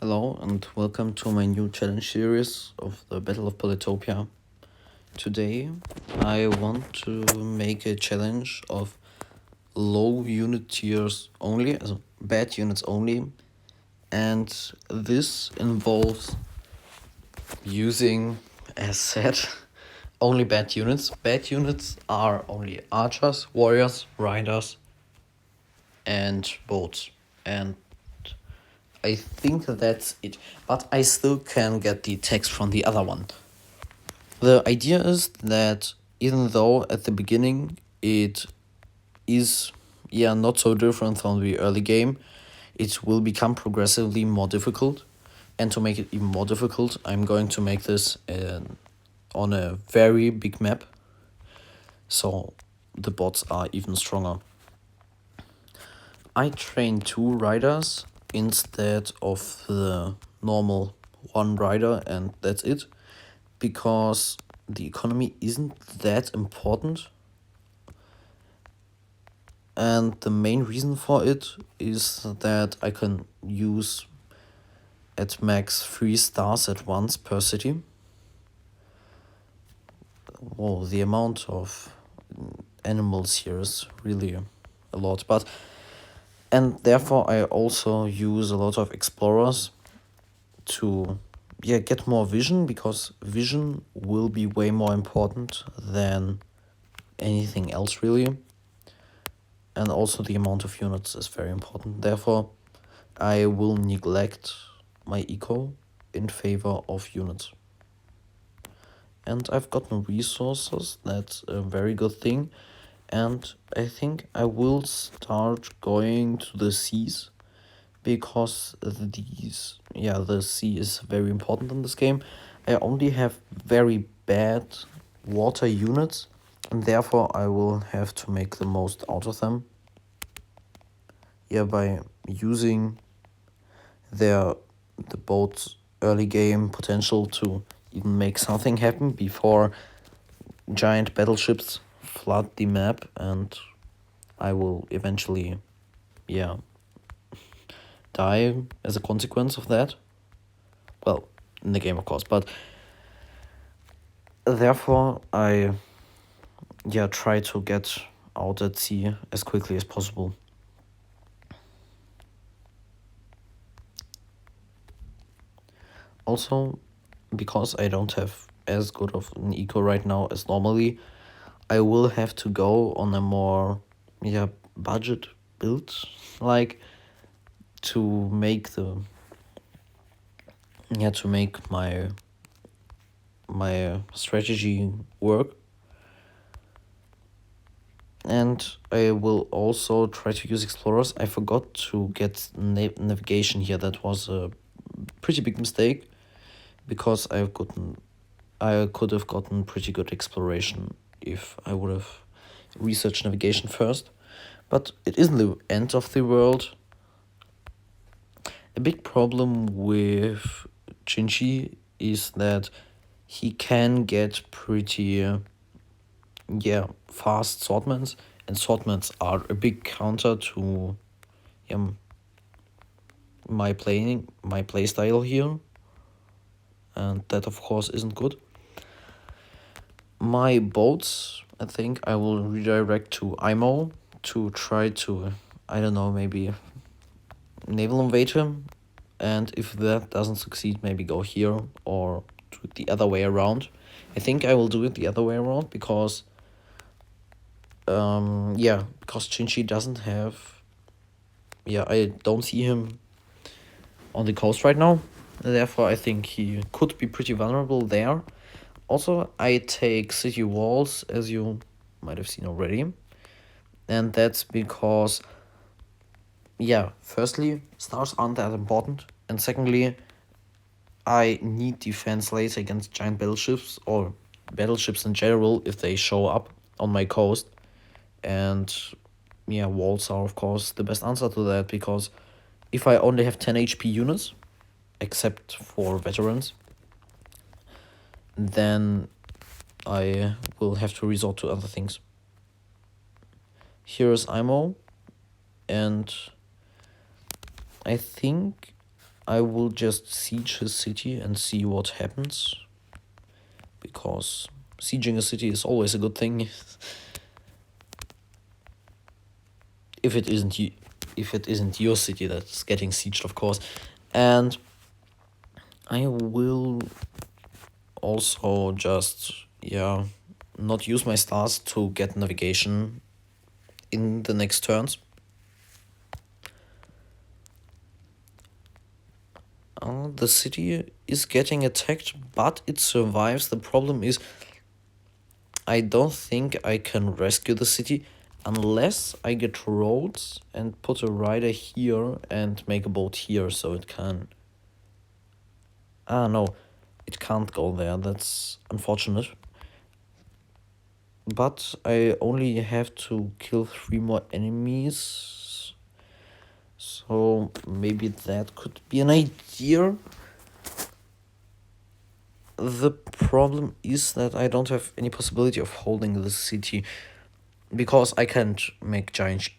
Hello and welcome to my new challenge series of the Battle of Polytopia. Today I want to make a challenge of low unit tiers only, also bad units only, and this involves using, as said, only bad units. Bad units are only archers, warriors, riders, and boats. And I think that's it. But I still can get the text from the other one. The idea is that even though at the beginning it is not so different from the early game, it will become progressively more difficult. And to make it even more difficult, I'm going to make this on a very big map, so the bots are even stronger. I train 2 riders instead of the normal 1 rider, and that's it, because the economy isn't that important. And the main reason for it is that I can use at max 3 stars at once per city. Whoa, the amount of animals here is really a lot, and therefore I also use a lot of explorers to get more vision, because vision will be way more important than anything else really. And also the amount of units is very important. Therefore, I will neglect my eco in favor of units. And I've gotten resources, that's a very good thing. And I think I will start going to the seas, because the sea is very important in this game. I only have very bad water units, and therefore I will have to make the most out of them. By using the boat's early game potential to even make something happen before giant battleships flood the map, and I will eventually die as a consequence of that. Well, in the game of course, but therefore I try to get out at sea as quickly as possible. Also, because I don't have as good of an eco right now as normally, I will have to go on a more budget build, like to make my strategy work. And I will also try to use explorers. I forgot to get navigation here. That was a pretty big mistake, because I could have gotten pretty good exploration if I would have researched navigation first. But it isn't the end of the world. A big problem with Chinchi is that he can get pretty fast swordmans, and swordmans are a big counter to my play style here, and that of course isn't good. My boats, I think I will redirect to IMO to try to, I don't know, maybe naval invade him, and if that doesn't succeed, maybe go here or do it the other way around. I think I will do it the other way around, because because Chinchi doesn't have, I don't see him on the coast right now. Therefore, I think he could be pretty vulnerable there. Also, I take city walls, as you might have seen already. And that's because, firstly, stars aren't that important. And secondly, I need defense later against giant battleships, or battleships in general, if they show up on my coast. And walls are of course the best answer to that, because if I only have 10 HP units, except for veterans, then I will have to resort to other things. Here is IMO, and I think I will just siege his city and see what happens, because sieging a city is always a good thing. if it isn't your city that's getting sieged, of course. And I will also just not use my stars to get navigation in the next turns. The city is getting attacked, but it survives. The problem is I don't think I can rescue the city unless I get roads and put a rider here and make a boat here so it can... no, it can't go there. That's unfortunate. But I only have to kill 3 more enemies. So maybe that could be an idea. The problem is that I don't have any possibility of holding the city, because I can't make giants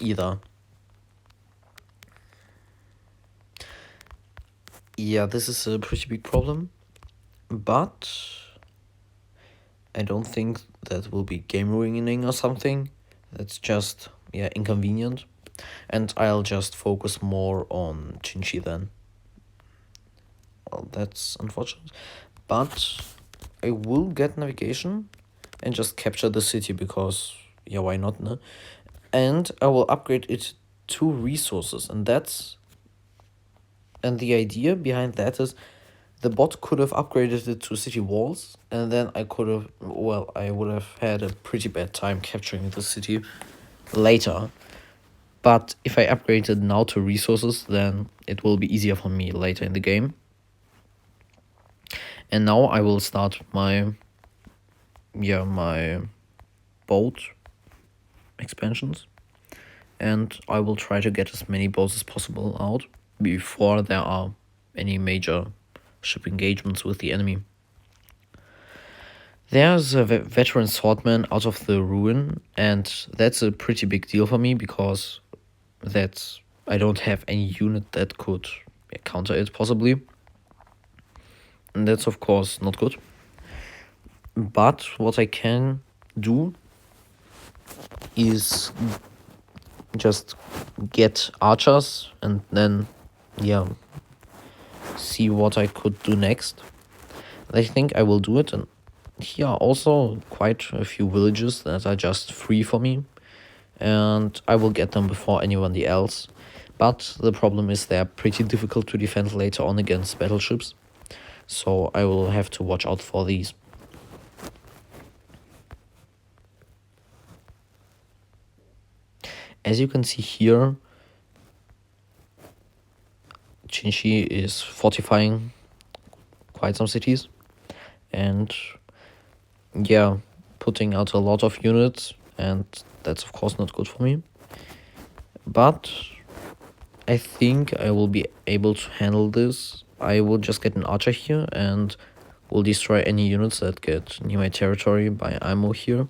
either. Yeah, this is a pretty big problem, but I don't think that will be game ruining or something. That's just inconvenient, and I'll just focus more on Chinchi then. Well, that's unfortunate, but I will get navigation and just capture the city, because why not, no? And I will upgrade it to resources, and the idea behind that is the bot could have upgraded it to city walls, and then I would have had a pretty bad time capturing the city later. But if I upgrade it now to resources, then it will be easier for me later in the game. And now I will start my boat expansions, and I will try to get as many boats as possible out before there are any major ship engagements with the enemy. There's a veteran swordman out of the ruin, and that's a pretty big deal for me, because I don't have any unit that could counter it possibly. And that's of course not good. But what I can do is just get archers and then see what I could do next. I think I will do it, and here are also quite a few villages that are just free for me, and I will get them before anyone else. But the problem is they're pretty difficult to defend later on against battleships, so I will have to watch out for these. As you can see here, Chinchi is fortifying quite some cities, and putting out a lot of units, and that's of course not good for me. But I think I will be able to handle this. I will just get an archer here and will destroy any units that get near my territory by ammo here.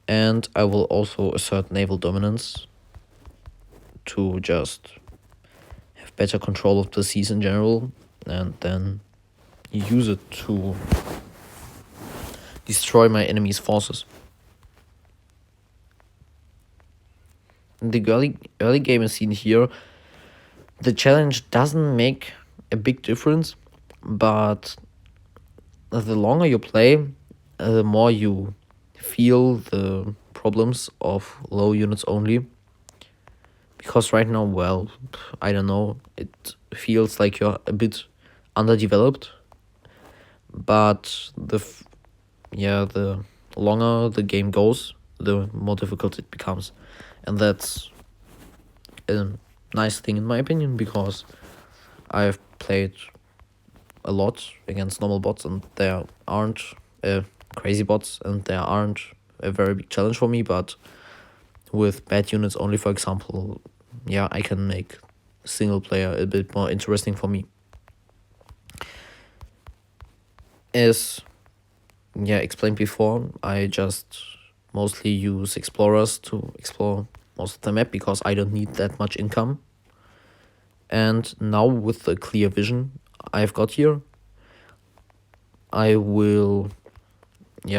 And I will also assert naval dominance to just have better control of the seas in general, and then use it to destroy my enemy's forces. In the early game scene here, the challenge doesn't make a big difference, but the longer you play, the more you feel the problems of low units only. Because right now, I don't know, it feels like you're a bit underdeveloped. But the longer the game goes, the more difficult it becomes. And that's a nice thing in my opinion, because I've played a lot against normal bots, and there aren't crazy bots, and there aren't a very big challenge for me. But with bad units only, for example, I can make single player a bit more interesting for me. As explained before, I just mostly use explorers to explore most of the map, because I don't need that much income. And now with the clear vision I've got here, I will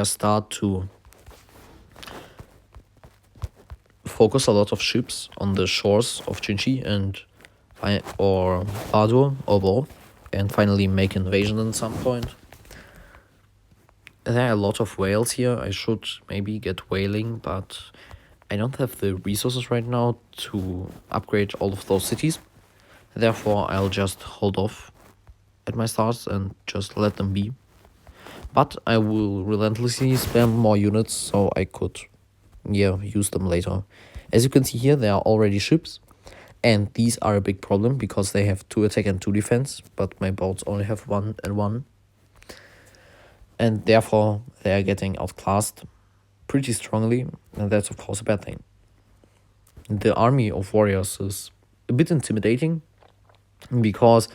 start to focus a lot of ships on the shores of Chinchi or Badur or Bo, and finally make invasion at some point. There are a lot of whales here. I should maybe get whaling, but I don't have the resources right now to upgrade all of those cities. Therefore, I'll just hold off at my starts and just let them be. But I will relentlessly spam more units so I could, use them later. As you can see here, there are already ships. And these are a big problem because they have 2 attack and 2 defense, but my boats only have 1 and 1. And therefore, they are getting outclassed pretty strongly, and that's of course a bad thing. The army of warriors is a bit intimidating because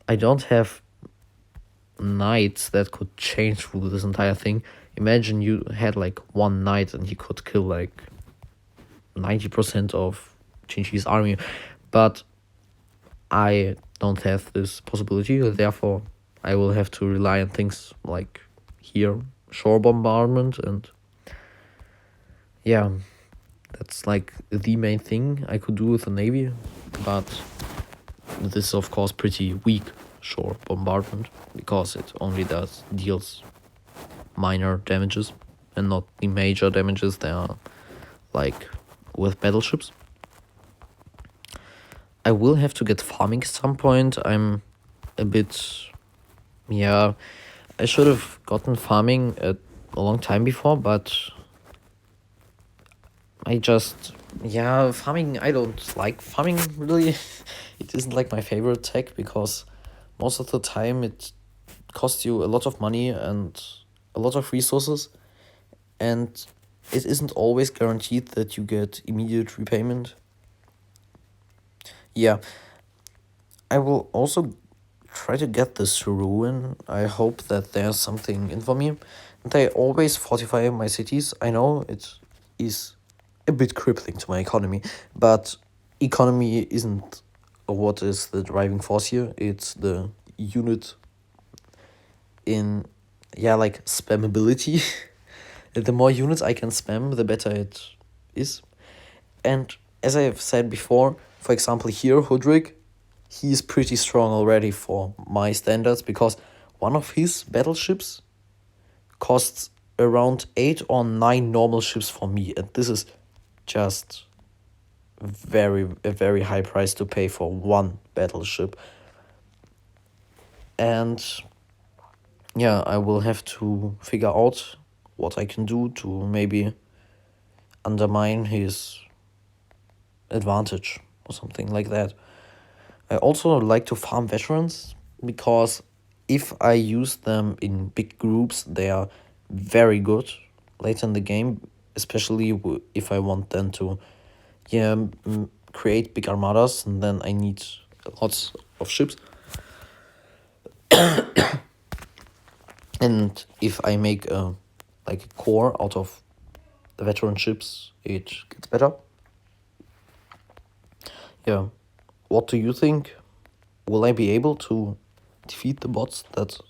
I don't have knights that could change through this entire thing. Imagine you had like 1 knight and he could kill like 90% of Chinchi's army, but I don't have this possibility. Therefore, I will have to rely on things like here, shore bombardment, and that's like the main thing I could do with the navy. But this is of course pretty weak shore bombardment because it only deals minor damages and not the major damages that are like with battleships. I will have to get farming at some point. I'm a bit, I should have gotten farming a long time before, but I just, farming, I don't like farming really. It isn't like my favorite tech because most of the time it costs you a lot of money and a lot of resources, and it isn't always guaranteed that you get immediate repayment. I will also try to get this ruin. I hope that there's something in for me. And I always fortify my cities. I know it is a bit crippling to my economy, but economy isn't what is the driving force here. It's the unit in, like spammability. The more units I can spam, the better it is. And as I have said before, for example here, Hudrik, he is pretty strong already for my standards because one of his battleships costs around 8 or 9 normal ships for me, and this is just a very high price to pay for one battleship. And I will have to figure out what I can do to maybe undermine his advantage or something like that. I also like to farm veterans because if I use them in big groups, they are very good later in the game, especially if I want them to create big armadas, and then I need lots of ships. And if I make a core out of the veteran ships, it gets better. What do you think? Will I be able to defeat the bots that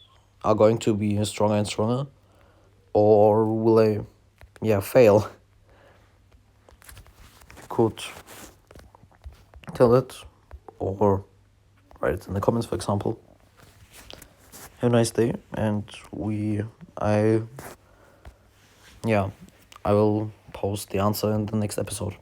are going to be stronger and stronger? Or will I, fail? You could tell it or write it in the comments, for example. Have a nice day, and I will post the answer in the next episode.